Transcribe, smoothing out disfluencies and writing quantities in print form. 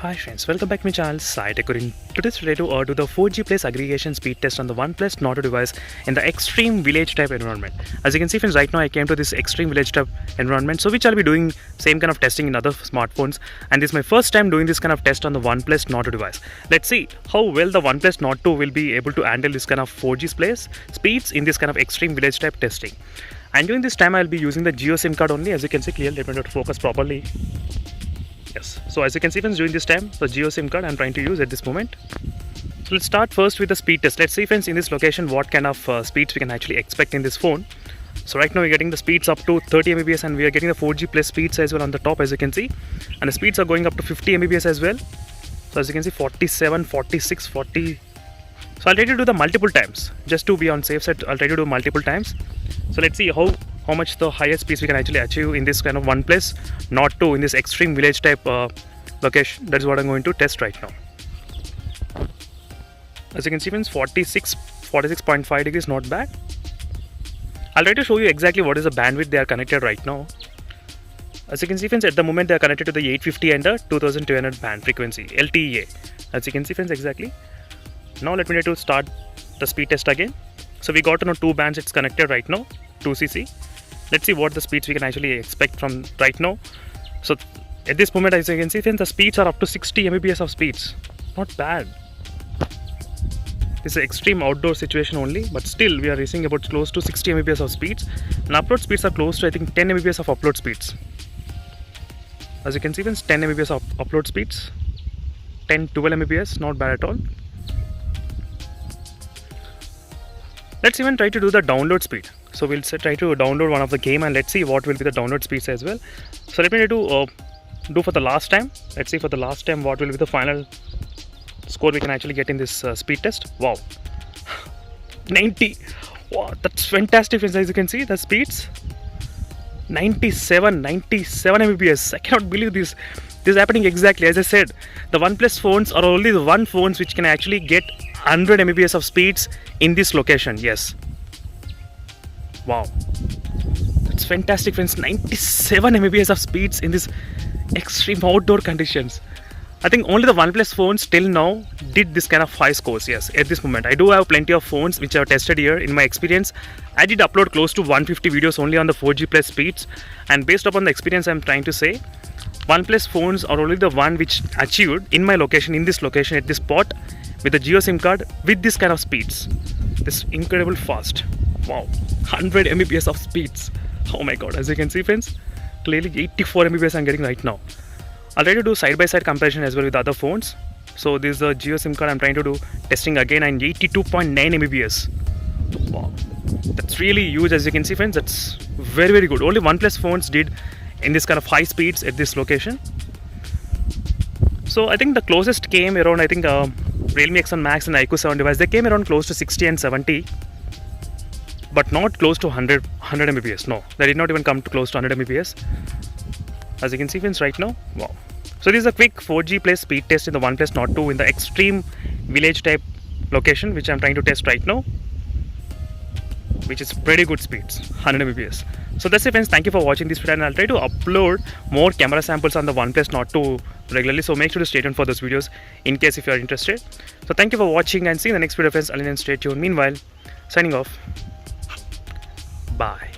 Hi friends, welcome back to my channel SciTech. Today's today to do the 4G plus aggregation speed test on the Oneplus Nord device in the extreme village type environment. As you can see friends, right now I came to this extreme village type environment, so which I'll be doing same kind of testing in other smartphones, and this is my first time doing this kind of test on the Oneplus Nord device. Let's see how well the Oneplus Nord 2 will be able to handle this kind of 4G speeds in this kind of extreme village type testing. And during this time I'll be using the Jio SIM card only. As you can see clearly, let me not focus properly. Yes, so as you can see friends, during this time the Jio SIM card I'm trying to use at this moment. So let's start first with the speed test. Let's see friends, in this location what kind of speeds we can actually expect in this phone. So right now we're getting the speeds up to 30 Mbps and we are getting the 4G plus speeds as well on the top, as you can see, and the speeds are going up to 50 Mbps as well. So as you can see, 47, 46, 40. So I'll try to do the multiple times just to be on safe side. I'll try to do multiple times. So let's see how much the highest speeds we can actually achieve in this kind of Oneplus Nord 2 in this extreme village type location. That is what I'm going to test right now. As you can see friends, 46.5 degrees, not bad. I'll try to show you exactly what is the bandwidth they are connected right now. As you can see friends, at the moment they are connected to the 850 and the 2200 band frequency, LTE. As you can see friends, exactly. Now let me try to start the speed test again. So we got to know two bands it's connected right now, 2cc. Let's see what the speeds we can actually expect from right now. So at this moment, as you can see friends, the speeds are up to 60 Mbps of speeds. Not bad. This is an extreme outdoor situation only, but still we are reaching about close to 60 Mbps of speeds, and upload speeds are close to I think 10 Mbps of upload speeds. As you can see friends, 10 Mbps of upload speeds, 10-12 Mbps, not bad at all. Let's even try to do the download speed. So we'll try to download one of the game and let's see what will be the download speeds as well. So let me try to do for the last time. Let's see for the last time what will be the final score we can actually get in this speed test. Wow, 90. Wow, that's fantastic friends. As you can see, the speeds 97 Mbps. I cannot believe this is happening exactly as I said. The OnePlus phones are only the one phones which can actually get 100 Mbps of speeds in this location. Yes, wow, that's fantastic friends. 97 Mbps of speeds in this extreme outdoor conditions. I think only the OnePlus phones till now did this kind of high scores. Yes, at this moment I do have plenty of phones which I have tested here. In my experience, I did upload close to 150 videos only on the 4G plus speeds, and based upon the experience I'm trying to say, OnePlus phones are only the one which achieved in my location, in this location, at this spot, with the Jio SIM card with this kind of speeds. This incredible fast. Wow, 100 Mbps of speeds. Oh my god, as you can see friends, clearly 84 Mbps I'm getting right now. I'll try to do side-by-side comparison as well with other phones. So this is the Jio SIM card I'm trying to do testing again, and 82.9 Mbps. Wow, that's really huge. As you can see friends, that's very good. Only OnePlus phones did in this kind of high speeds at this location. So I think the closest came around, I think Realme X1 Max and iQOO 7 device, they came around close to 60 and 70, but not close to 100 Mbps. No, they did not even come to close to 100 Mbps. As you can see friends right now. Wow. So this is a quick 4G plus speed test in the OnePlus Nord 2 in the extreme village type location, which I'm trying to test right now, which is pretty good speeds, 100 Mbps. So that's it friends, thank you for watching this video, and I'll try to upload more camera samples on the OnePlus Nord 2 regularly, so make sure to stay tuned for those videos in case if you are interested. So thank you for watching and see you in the next video friends. Until then, stay tuned. Meanwhile, signing off. Bye.